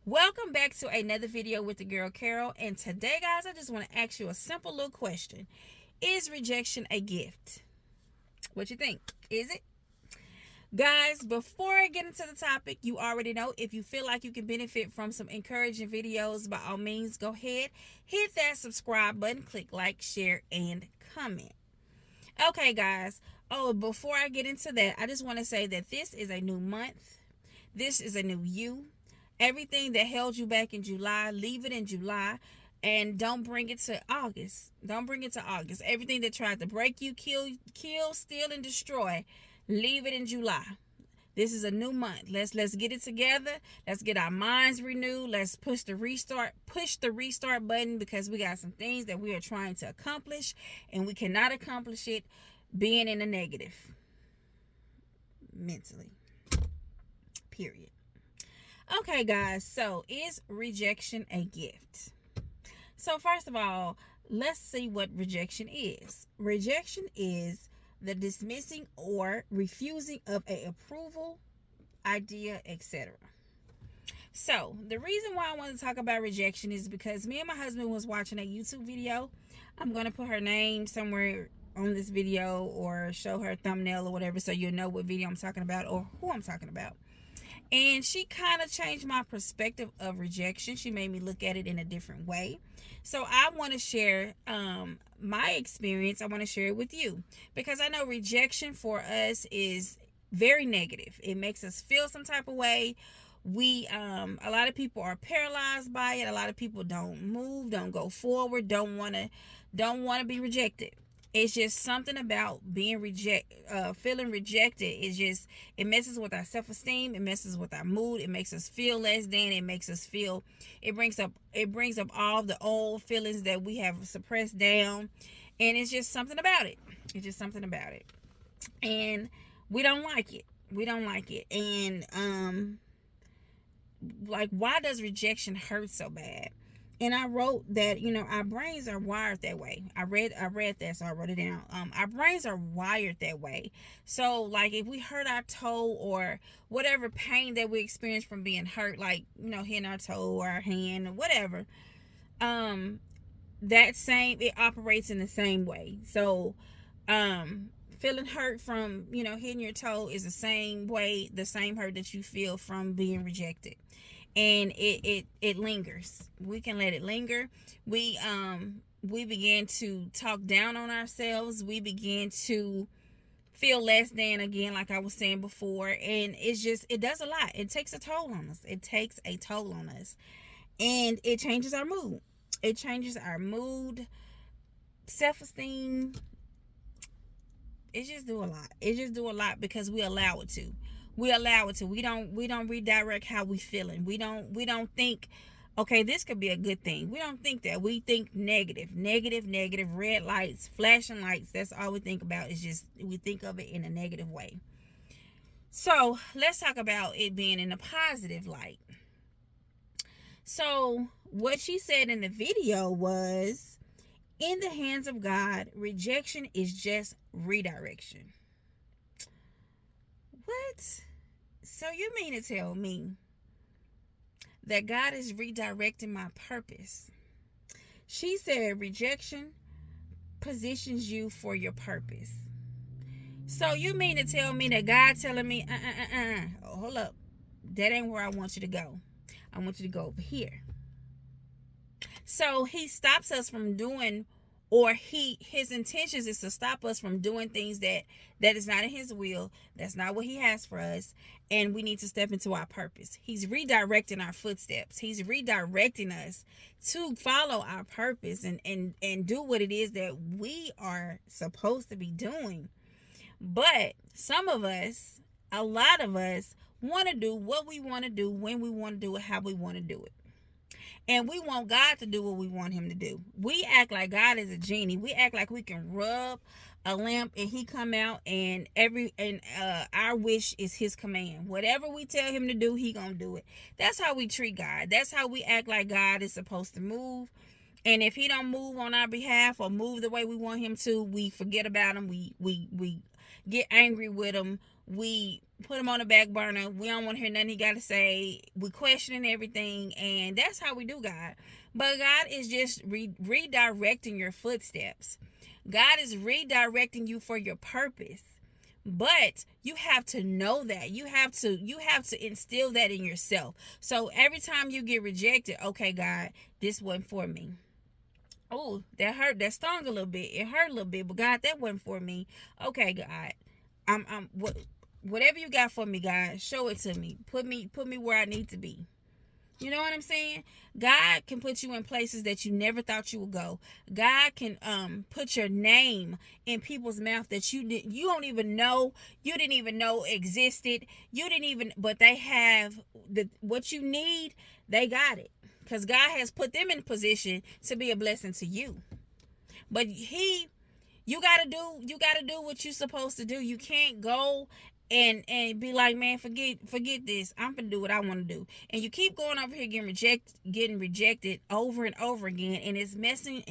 Welcome back to another video with the girl Carol. And today, guys, I just want to ask you a simple little question. Is rejection a gift? What you think? Is it? Guys, before I get into the topic, you already know if you feel like you can benefit from some encouraging videos, by all means, go ahead, hit that subscribe button, click like, share, and comment. Okay, guys. Oh, before I get into that, I just want to say that this is a new month. This is a new you. Everything that held you back in July, leave it in July, and don't bring it to August. Don't bring it to August. Everything that tried to break you, kill, steal, and destroy, leave it in July. This is a new month. Let's get it together. Let's get our minds renewed. Let's push the restart button, because we got some things that we are trying to accomplish, and we cannot accomplish it being in a negative mentally. Period. Okay, guys, so is rejection a gift? So first of all, let's see what rejection is. Rejection is the dismissing or refusing of an approval, idea, etc. So the reason why I want to talk about rejection is because me and my husband was watching a YouTube video. I'm going to put her name somewhere on this video or show her thumbnail or whatever, so you'll know what video I'm talking about or who I'm talking about. And she kind of changed my perspective of rejection. She made me look at it in a different way. So I want to share my experience. I want to share it with you, because I know rejection for us is very negative. It makes us feel some type of way. A lot of people are paralyzed by it. A lot of people don't move, don't go forward, don't want to be rejected. It's just something about being feeling rejected. It messes with our self-esteem. It messes with our mood. It makes us feel less than. It brings up all the old feelings that we have suppressed down, and it's just something about it. It's just something about it, and we don't like it. We don't like it, and like, why does rejection hurt so bad? And I wrote that, our brains are wired that way. I read that, so I wrote it down. Our brains are wired that way. So, like, if we hurt our toe or whatever pain that we experience from being hurt, like, hitting our toe or our hand or whatever, it operates in the same way. So, feeling hurt from, hitting your toe is the same hurt that you feel from being rejected. And it lingers. We can let it linger. We begin to talk down on ourselves. We begin to feel less than, again, like I was saying before. And it does a lot. It takes a toll on us. And it changes our mood. Self-esteem. It just do a lot because we allow it to. We don't redirect how we feeling. We don't think, okay, this could be a good thing. We don't think that. We think negative, red lights, flashing lights. That's all we think about. Is just, we think of it in a negative way. So let's talk about it being in a positive light. So what she said in the video was, in the hands of God, rejection is just redirection. What? So you mean to tell me that God is redirecting my purpose? She said rejection positions you for your purpose. So you mean to tell me that God telling me, hold up, that ain't where I want you to go. I want you to go over here. So he stops us from doing, or his intentions is to stop us from doing things that is not in his will. That's not what he has for us, and we need to step into our purpose. He's redirecting our footsteps. He's redirecting us to follow our purpose and do what it is that we are supposed to be doing. But a lot of us want to do what we want to do, when we want to do it, how we want to do it. And we want God to do what we want him to do. We act like God is a genie. We act like we can rub a lamp and he come out, and our wish is his command. Whatever we tell him to do, he gonna do it. That's how we treat God. That's how we act like God is supposed to move. And if he don't move on our behalf or move the way we want him to, we forget about him. We get angry with him. We put him on the back burner. We don't want to hear nothing he got to say. We questioning everything, and that's how we do God. But God is just redirecting your footsteps. God is redirecting you for your purpose. But you have to know that. You have to instill that in yourself. So every time you get rejected, okay, God, this wasn't for me. Oh, that hurt. That stung a little bit. It hurt a little bit, but God, that wasn't for me. Okay, God, whatever you got for me, God, show it to me. Put me where I need to be. You know what I'm saying? God can put you in places that you never thought you would go. God can put your name in people's mouth that you don't even know, you didn't even know existed. You didn't even, but they have what you need. They got it because God has put them in a position to be a blessing to you. But you gotta do what you're supposed to do. You can't go and be like, man, forget this. I'm gonna do what I want to do. And you keep going over here getting rejected over and over again, and it's messing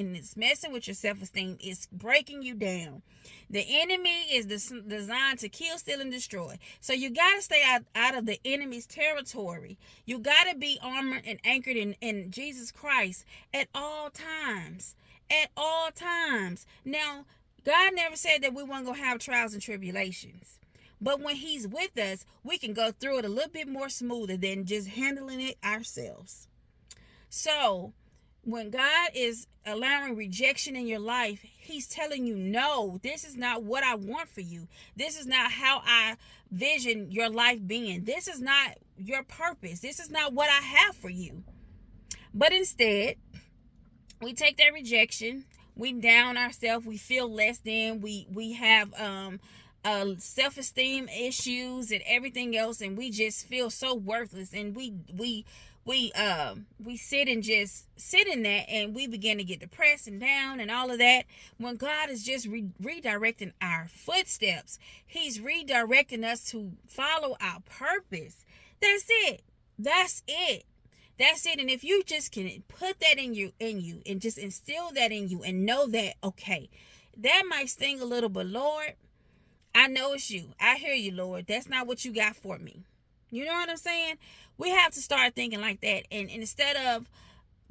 with your self-esteem. It's breaking you down. The enemy is designed to kill, steal, and destroy. So you gotta stay out of the enemy's territory. You gotta be armored and anchored in Jesus Christ at all times. At all times. Now, God never said that we weren't going to have trials and tribulations. But when he's with us, we can go through it a little bit more smoother than just handling it ourselves. So, when God is allowing rejection in your life, he's telling you, no, this is not what I want for you. This is not how I vision your life being. This is not your purpose. This is not what I have for you. But instead, we take that rejection, we down ourselves, we feel less than, we have self-esteem issues and everything else, and we just feel so worthless, and we sit in that, and we begin to get depressed and down and all of that, when God is just redirecting our footsteps. He's redirecting us to follow our purpose. That's it. And if you just can put that in you and just instill that in you and know that, okay, that might sting a little, but Lord, I know it's you. I hear you, Lord. That's not what you got for me. You know what I'm saying? We have to start thinking like that. And instead of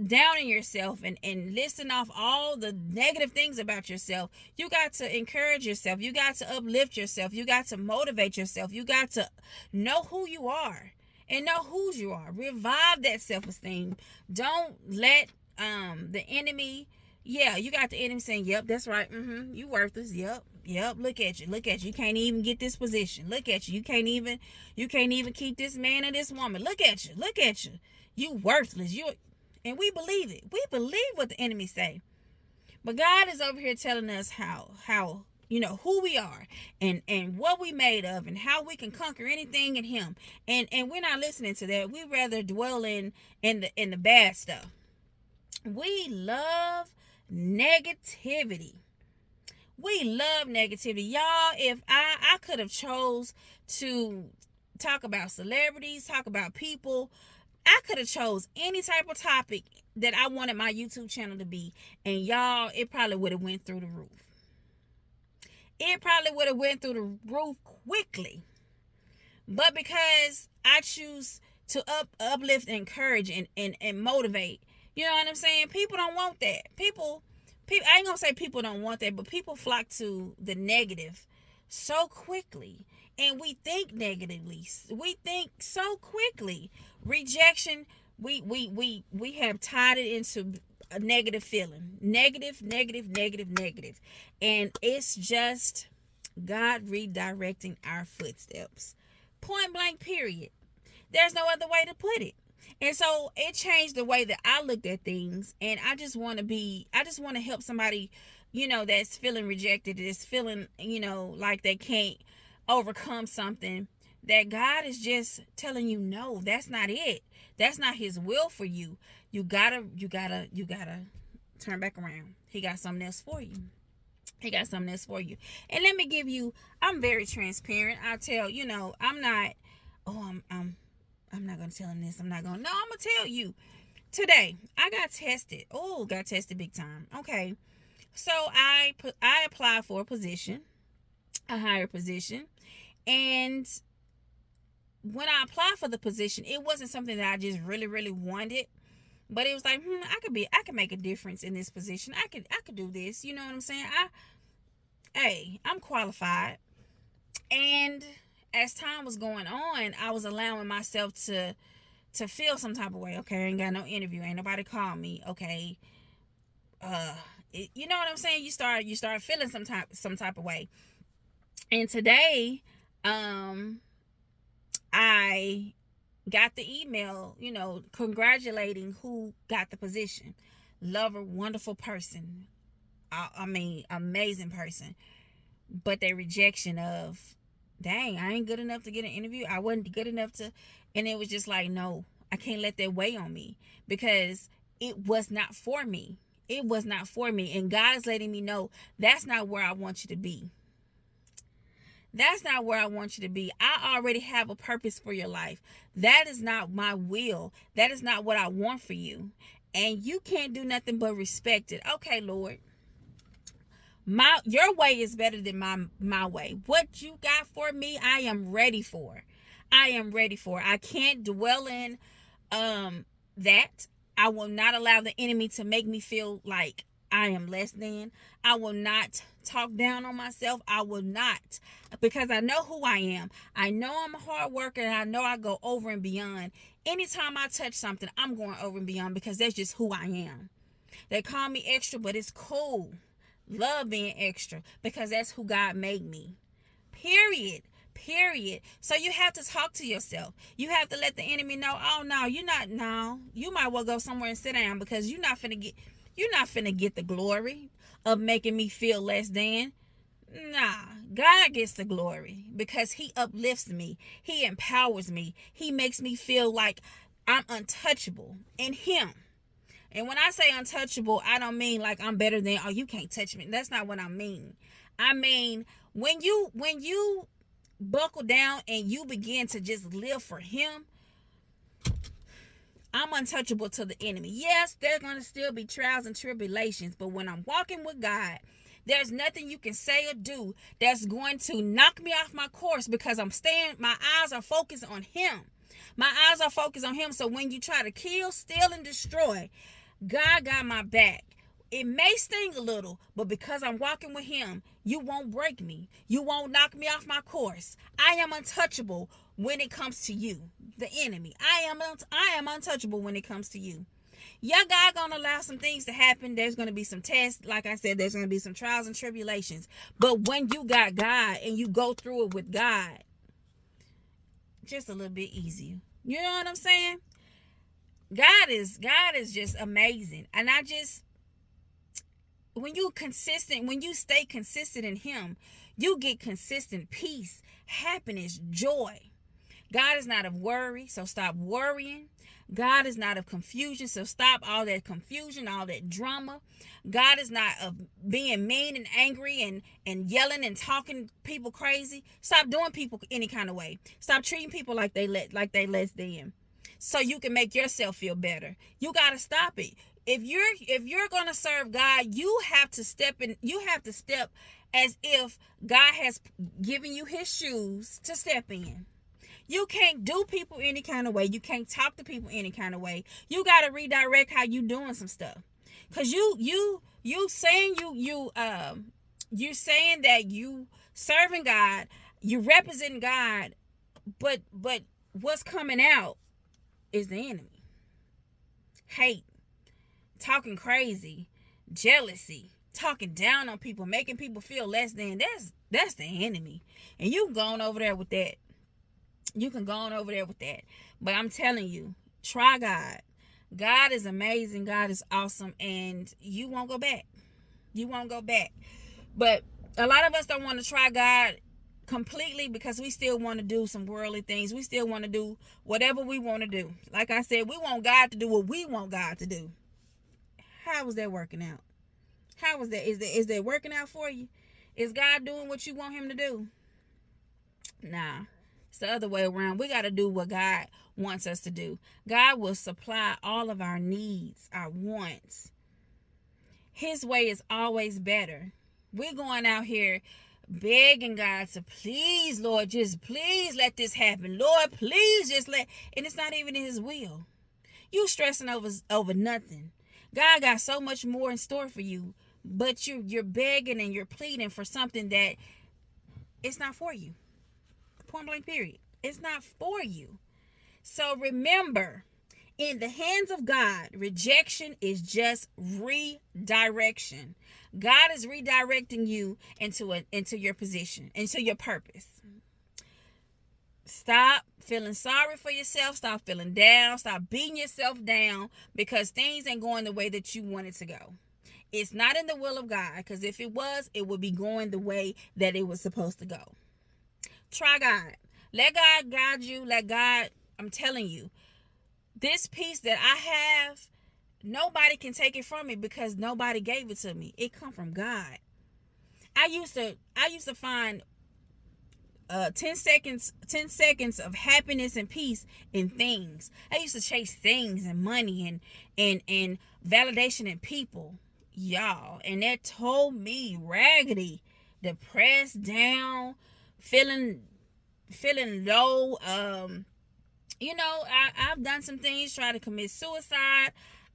downing yourself and listing off all the negative things about yourself, you got to encourage yourself. You got to uplift yourself. You got to motivate yourself. You got to know who you are. And know whose you are. Revive that self-esteem. Don't let the enemy, you got the enemy saying, yep, that's right. You worthless. Yep. Look at you. You can't even get this position. Look at you. You can't even keep this man or this woman. Look at you. You worthless. And we believe it. We believe what the enemy say. But God is over here telling us how who we are and what we made of and how we can conquer anything in him. And we're not listening to that. We rather dwell in the bad stuff. We love negativity. Y'all, if I could have chose to talk about celebrities, talk about people, I could have chose any type of topic that I wanted my YouTube channel to be, and y'all, it probably would have went through the roof. Quickly. But because I choose to uplift, encourage, and motivate, you know what I'm saying? People don't want that. People, I ain't gonna say people don't want that, but people flock to the negative so quickly. And we think negatively. We think so quickly. Rejection, we have tied it into a negative feeling. Negative. And it's just God redirecting our footsteps. Point blank, period. There's no other way to put it. And so it changed the way that I looked at things. And I just want to help somebody, that's feeling rejected, that's feeling, like they can't overcome something, that God is just telling you, no, that's not it. That's not his will for you. You gotta turn back around. He got something else for you. And let me give you, I'm very transparent. I'll tell, I'm not going to tell him this. I'm going to tell you. Today, I got tested. Got tested big time. Okay. So I applied for a position, a higher position. And when I applied for the position, it wasn't something that I just really, really wanted. But it was like, I could make a difference in this position. I could do this. You know what I'm saying? I'm qualified. And as time was going on, I was allowing myself to feel some type of way. Okay, I ain't got no interview, ain't nobody call me. Okay, you know what I'm saying? You start feeling some type of way. And today, I got the email, congratulating who got the position. Lover, wonderful person. I mean, amazing person. But their rejection of, dang, I ain't good enough to get an interview. I wasn't good enough to, and it was just like, no, I can't let that weigh on me, because it was not for me. It was not for me. And God is letting me know that's not where I want you to be. That's not where I want you to be. I already have a purpose for your life. That is not my will. That is not what I want for you. And you can't do nothing but respect it. Okay, Lord. Your way is better than my way. What you got for me, I am ready for. I can't dwell in that. I will not allow the enemy to make me feel like I am less than. I will not talk down on myself. I will not, because I know who I am. I know I'm a hard worker, and I know I go over and beyond. Anytime I touch something, I'm going over and beyond, because that's just who I am. They call me extra, but it's cool. Love being extra, because that's who God made me. Period. So you have to talk to yourself. You have to let the enemy know, oh no, you're not. No, you might well go somewhere and sit down, because you're not finna get the glory of making me feel less than. Nah, God gets the glory, because he uplifts me. He empowers me. He makes me feel like I'm untouchable in him. And when I say untouchable, I don't mean like I'm better than, oh, you can't touch me. That's not what I mean. I mean, when you buckle down and you begin to just live for him, I'm untouchable to the enemy. Yes, there's going to still be trials and tribulations, but when I'm walking with God, there's nothing you can say or do that's going to knock me off my course, because my eyes are focused on him. My eyes are focused on him. So when you try to kill, steal, and destroy, God got my back. It may sting a little, but because I'm walking with him, you won't break me. You won't knock me off my course. I am untouchable when it comes to you, the enemy. I am untouchable when it comes to you. Yeah, God gonna allow some things to happen. There's gonna be some tests. Like I said, there's gonna be some trials and tribulations. But when you got God and you go through it with God, just a little bit easier. You know what I'm saying? God is just amazing. And when you stay consistent in him, you get consistent peace, happiness, joy. God is not of worry, so stop worrying. God is not of confusion, so stop all that confusion, all that drama. God is not of being mean and angry and yelling and talking people crazy. Stop doing people any kind of way. Stop treating people like they less than, so you can make yourself feel better. You got to stop it. If you're going to serve God, you have to step as if God has given you his shoes to step in. You can't do people any kind of way. You can't talk to people any kind of way. You got to redirect how you doing some stuff. Cause you saying that you serving God, you representing God, but what's coming out is the enemy. Hate, talking crazy, jealousy, talking down on people, making people feel less than. That's the enemy. And you can go on over there with that. But I'm telling you, try God. God is amazing. God is awesome. And you won't go back. But a lot of us don't want to try God completely, because we still want to do some worldly things. We still want to do whatever we want to do. Like I said, we want God to do what we want God to do. How is that working out? How is that? Is that working out for you? Is God doing what you want him to do? Nah. It's the other way around. We got to do what God wants us to do. God will supply all of our needs, our wants. His way is always better. We're going out here begging God to please, Lord, just please let this happen. Lord, please just let, and it's not even in his will. You stressing over nothing. God got so much more in store for you, but you're begging and you're pleading for something that it's not for you. Point blank period. It's not for you. So remember, in the hands of God, rejection is just redirection. God is redirecting you into your position, into your purpose. Stop feeling sorry for yourself. Stop feeling down. Stop beating yourself down because things ain't going the way that you want it to go. It's not in the will of God, because if it was, it would be going the way that it was supposed to go. Try God. Let God guide you. Let God, I'm telling you, this peace that I have, nobody can take it from me because nobody gave it to me. It come from God. I used to find 10 seconds of happiness and peace in things. I used to chase things and money and validation in people, y'all, and that told me raggedy, depressed, down, feeling low. I've done some things, tried to commit suicide.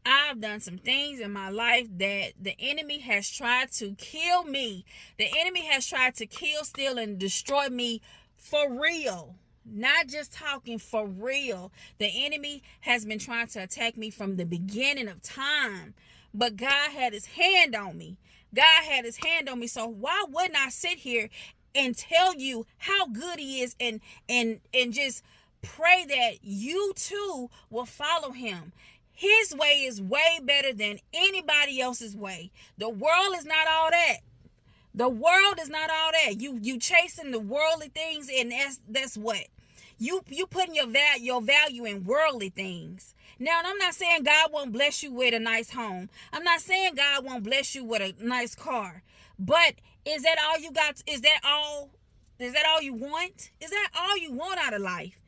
I've done some things in my life that the enemy has tried to kill me. The enemy has tried to kill, steal, and destroy me for real. Not just talking, for real. The enemy has been trying to attack me from the beginning of time. But God had his hand on me. God had his hand on me. So why wouldn't I sit here and tell you how good he is and just pray that you too will follow him? His way is way better than anybody else's way. The world is not all that. The world is not all that. You chasing the worldly things, and that's what you putting your value in worldly things. Now, I'm not saying God won't bless you with a nice home. I'm not saying God won't bless you with a nice car. But is that all you got? Is that all you want? Is that all you want out of life?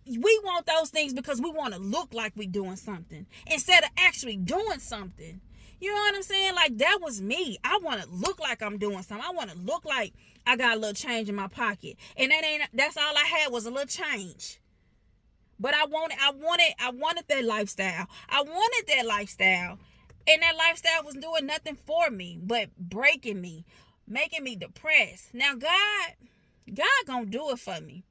We want those things because we want to look like we doing something instead of actually doing something. You know what I'm saying? Like, that was me. I want to look like I'm doing something. I want to look like I got a little change in my pocket. And that's all I had was a little change. But I wanted that lifestyle. I wanted that lifestyle. And that lifestyle was doing nothing for me but breaking me, making me depressed. Now, God gonna do it for me.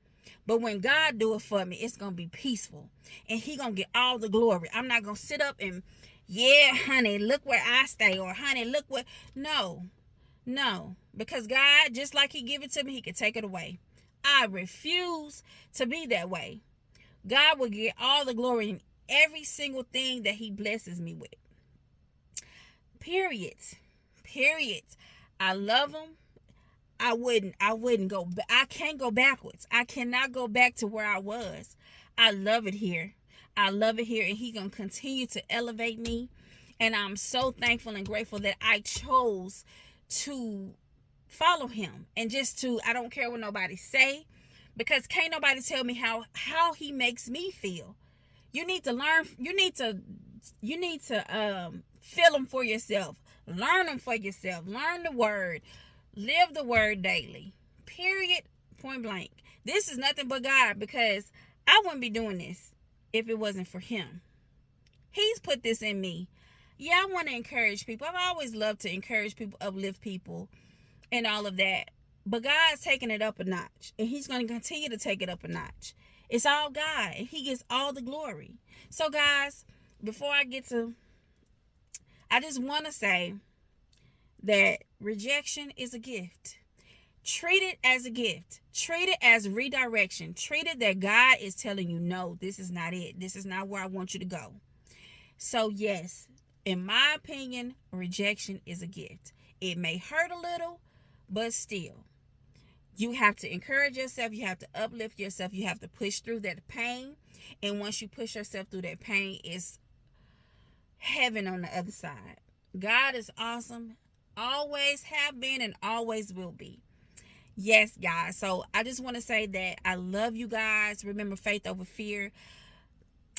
But when God do it for me, it's going to be peaceful. And he going to get all the glory. I'm not going to sit up and, yeah, honey, look where I stay. Or, honey, look what. No. Because God, just like he give it to me, he can take it away. I refuse to be that way. God will get all the glory in every single thing that he blesses me with. Period. I love him. I wouldn't go. I can't go backwards. I cannot go back to where I was. I love it here. And he gonna continue to elevate me. And I'm so thankful and grateful that I chose to follow him and I don't care what nobody say, because can't nobody tell me how he makes me feel. You need to learn. You need to feel him for yourself. Learn him for yourself. Learn the word. Live the word daily. Period. Point blank. This is nothing but God, because I wouldn't be doing this if it wasn't for him. He's put this in me. Yeah, I want to encourage people. I've always loved to encourage people, uplift people, and all of that. But God's taking it up a notch, and he's going to continue to take it up a notch. It's all God, and he gets all the glory. So, guys, before I just want to say that rejection is a gift. Treat it as a gift. Treat it as redirection. Treat it that God is telling you, no, this is not it. This is not where I want you to go. So yes, in my opinion, rejection is a gift. It may hurt a little, but still, you have to encourage yourself. You have to uplift yourself. You have to push through that pain. And once you push yourself through that pain, it's heaven on the other side. God is awesome. Always have been and always will be. Yes, guys. So I just want to say that I love you guys. Remember, faith over fear.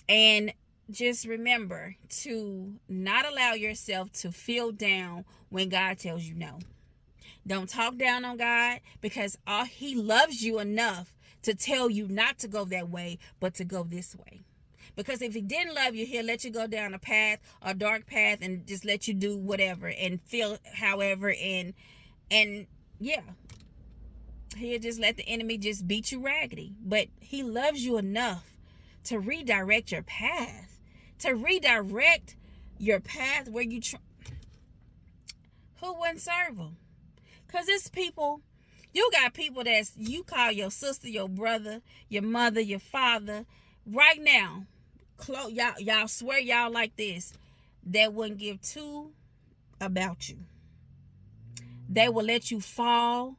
And just remember to not allow yourself to feel down when God tells you no. Don't talk down on God, because he loves you enough to tell you not to go that way, but to go this way. Because if he didn't love you, he'll let you go down a dark path, and just let you do whatever and feel however, and yeah, he'll just let the enemy just beat you raggedy. But he loves you enough to redirect your path, where who wouldn't serve him? Because it's people, you got people you call your sister, your brother, your mother, your father, right now, y'all swear y'all like this, that wouldn't give two about you. They will let you fall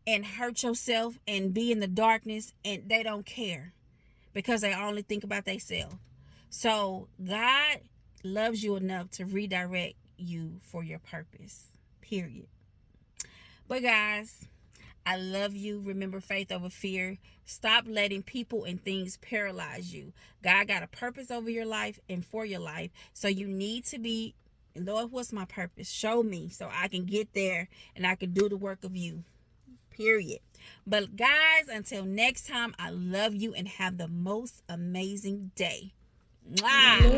and hurt yourself and be in the darkness, and they don't care, because they only think about themselves. So God loves you enough to redirect you for your purpose, period. But guys, I love you. Remember, faith over fear. Stop letting people and things paralyze you. God got a purpose over your life and for your life. So you need to be, Lord, what's my purpose? Show me so I can get there and I can do the work of you. Period. But guys, until next time, I love you and have the most amazing day. Mwah!